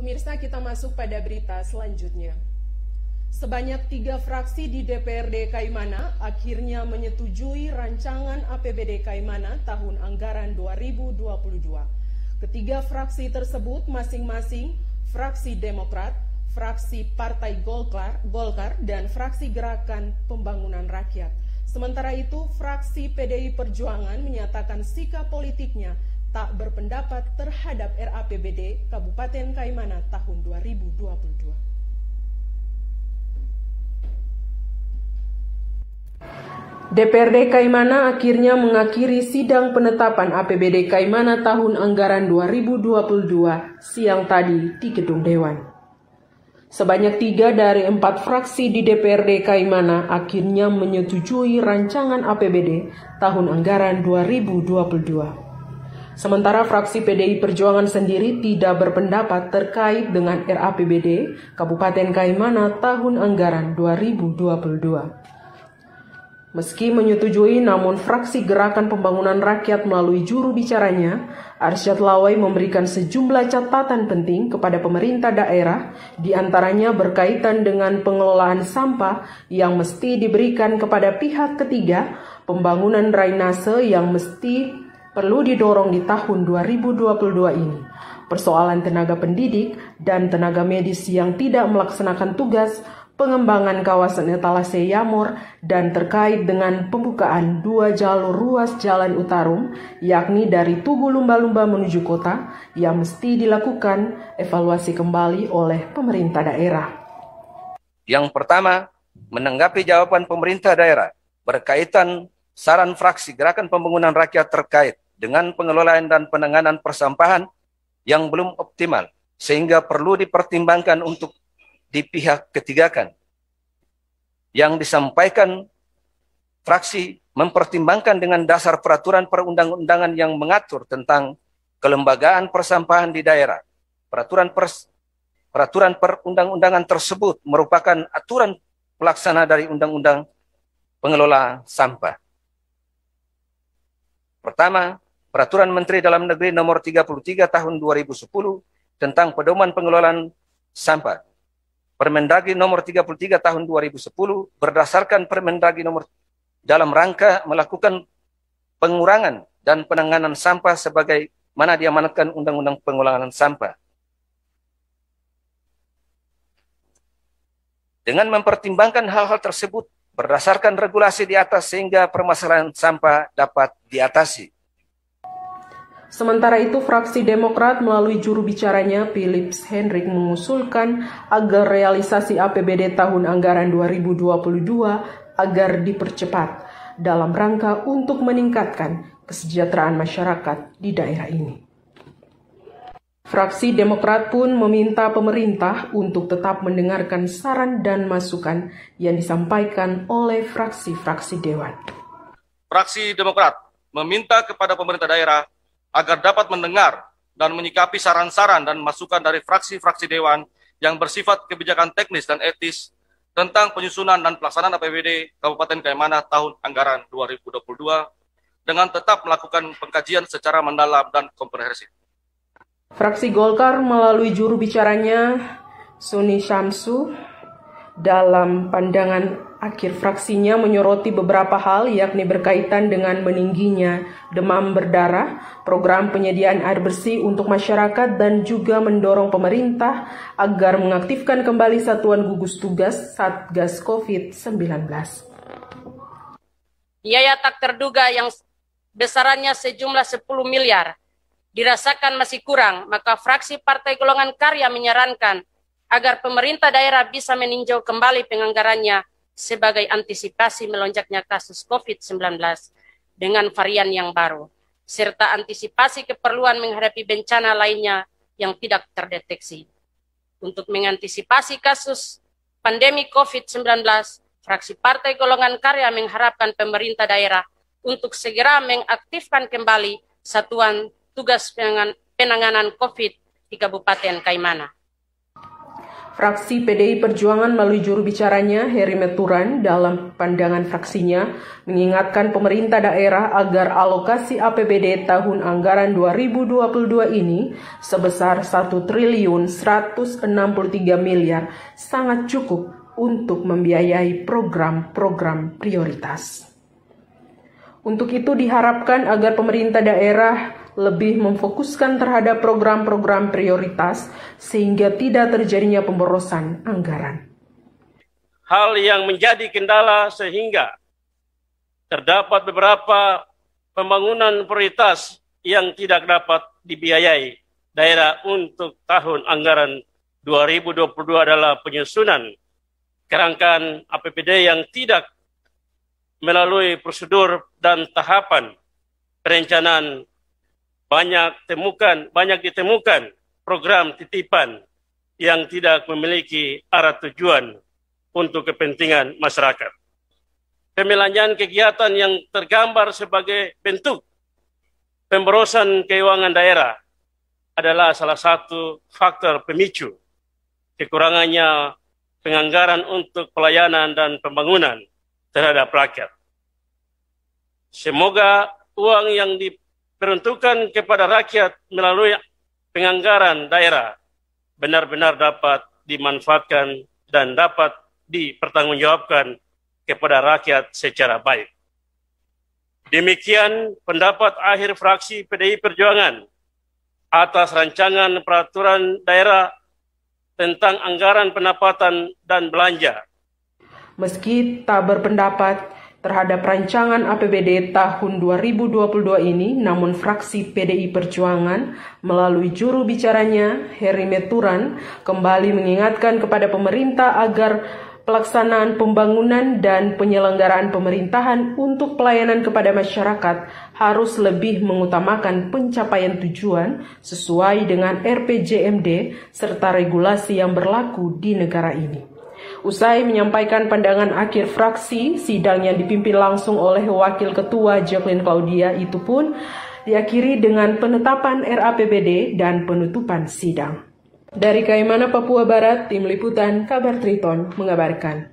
Pemirsa, kita masuk pada berita selanjutnya. Sebanyak 3 fraksi di DPRD Kaimana akhirnya menyetujui rancangan APBD Kaimana tahun anggaran 2022. Ketiga fraksi tersebut masing-masing fraksi Demokrat, fraksi Partai Golkar, dan fraksi Gerakan Pembangunan Rakyat. Sementara itu, fraksi PDI Perjuangan menyatakan sikap politiknya tak berpendapat terhadap RAPBD Kabupaten Kaimana tahun 2022. DPRD Kaimana akhirnya mengakhiri sidang penetapan APBD Kaimana tahun anggaran 2022 siang tadi di Gedung Dewan. Sebanyak 3 dari 4 fraksi di DPRD Kaimana akhirnya menyetujui rancangan APBD tahun anggaran 2022. Sementara fraksi PDI Perjuangan sendiri tidak berpendapat terkait dengan RAPBD Kabupaten Kaimana tahun anggaran 2022. Meski menyetujui, namun fraksi Gerakan Pembangunan Rakyat melalui juru bicaranya, Arsyad Lawai memberikan sejumlah catatan penting kepada pemerintah daerah, diantaranya berkaitan dengan pengelolaan sampah yang mesti diberikan kepada pihak ketiga, pembangunan drainase yang mesti perlu didorong di tahun 2022 ini, persoalan tenaga pendidik dan tenaga medis yang tidak melaksanakan tugas, pengembangan kawasan etalase Yamor, dan terkait dengan pembukaan 2 jalur ruas jalan Utarum, yakni dari Tugu Lumba-Lumba menuju kota, yang mesti dilakukan evaluasi kembali oleh pemerintah daerah. Yang pertama, menanggapi jawaban pemerintah daerah berkaitan saran fraksi Gerakan Pembangunan Rakyat terkait dengan pengelolaan dan penanganan persampahan yang belum optimal, sehingga perlu dipertimbangkan untuk di pihak ketiga kan. Yang disampaikan fraksi mempertimbangkan dengan dasar peraturan perundang-undangan yang mengatur tentang kelembagaan persampahan di daerah. Peraturan perundang-undangan tersebut merupakan aturan pelaksana dari Undang-Undang Pengelola Sampah. Pertama, Peraturan Menteri Dalam Negeri Nomor 33 Tahun 2010 tentang Pedoman Pengelolaan Sampah. Permendagri Nomor 33 Tahun 2010 berdasarkan Permendagri Nomor dalam rangka melakukan pengurangan dan penanganan sampah sebagai mana diamanatkan Undang-Undang Pengelolaan Sampah. Dengan mempertimbangkan hal-hal tersebut berdasarkan regulasi di atas sehingga permasalahan sampah dapat diatasi. Sementara itu, fraksi Demokrat melalui juru bicaranya Philips Hendrik mengusulkan agar realisasi APBD tahun anggaran 2022 agar dipercepat dalam rangka untuk meningkatkan kesejahteraan masyarakat di daerah ini. Fraksi Demokrat pun meminta pemerintah untuk tetap mendengarkan saran dan masukan yang disampaikan oleh fraksi-fraksi Dewan. Fraksi Demokrat meminta kepada pemerintah daerah agar dapat mendengar dan menyikapi saran-saran dan masukan dari fraksi-fraksi Dewan yang bersifat kebijakan teknis dan etis tentang penyusunan dan pelaksanaan APBD Kabupaten Kaimana tahun anggaran 2022 dengan tetap melakukan pengkajian secara mendalam dan komprehensif. Fraksi Golkar melalui juru bicaranya Suni Syamsu dalam pandangan akhir fraksinya menyoroti beberapa hal yakni berkaitan dengan meningginya demam berdarah, program penyediaan air bersih untuk masyarakat dan juga mendorong pemerintah agar mengaktifkan kembali satuan gugus tugas Satgas COVID-19. Biaya tak terduga yang besarannya sejumlah 10 miliar dirasakan masih kurang, maka fraksi Partai Golongan Karya menyarankan agar pemerintah daerah bisa meninjau kembali penganggarannya sebagai antisipasi melonjaknya kasus COVID-19 dengan varian yang baru, serta antisipasi keperluan menghadapi bencana lainnya yang tidak terdeteksi. Untuk mengantisipasi kasus pandemi COVID-19, fraksi Partai Golongan Karya mengharapkan pemerintah daerah untuk segera mengaktifkan kembali Satuan Tugas Penanganan COVID di Kabupaten Kaimana. Fraksi PDI Perjuangan melalui juru bicaranya Heri Meturan dalam pandangan fraksinya mengingatkan pemerintah daerah agar alokasi APBD tahun anggaran 2022 ini sebesar 1.163 miliar sangat cukup untuk membiayai program-program prioritas. Untuk itu diharapkan agar pemerintah daerah lebih memfokuskan terhadap program-program prioritas sehingga tidak terjadinya pemborosan anggaran. Hal yang menjadi kendala sehingga terdapat beberapa pembangunan prioritas yang tidak dapat dibiayai daerah untuk tahun anggaran 2022 adalah penyusunan kerangkaan APBD yang tidak melalui prosedur dan tahapan perencanaan. Banyak ditemukan program titipan yang tidak memiliki arah tujuan untuk kepentingan masyarakat. Pembelanjaan kegiatan yang tergambar sebagai bentuk pemborosan keuangan daerah adalah salah satu faktor pemicu kekurangannya penganggaran untuk pelayanan dan pembangunan terhadap rakyat. Semoga uang yang diperuntukkan kepada rakyat melalui penganggaran daerah benar-benar dapat dimanfaatkan dan dapat dipertanggungjawabkan kepada rakyat secara baik. Demikian pendapat akhir fraksi PDI Perjuangan atas rancangan peraturan daerah tentang anggaran pendapatan dan belanja. Meski tak berpendapat terhadap rancangan APBD tahun 2022 ini, namun fraksi PDI Perjuangan melalui juru bicaranya Heri Meturan kembali mengingatkan kepada pemerintah agar pelaksanaan pembangunan dan penyelenggaraan pemerintahan untuk pelayanan kepada masyarakat harus lebih mengutamakan pencapaian tujuan sesuai dengan RPJMD serta regulasi yang berlaku di negara ini. Usai menyampaikan pandangan akhir fraksi, sidang yang dipimpin langsung oleh Wakil Ketua Jacqueline Claudia itu pun diakhiri dengan penetapan RAPBD dan penutupan sidang. Dari Kaimana, Papua Barat, Tim Liputan Kabar Triton mengabarkan.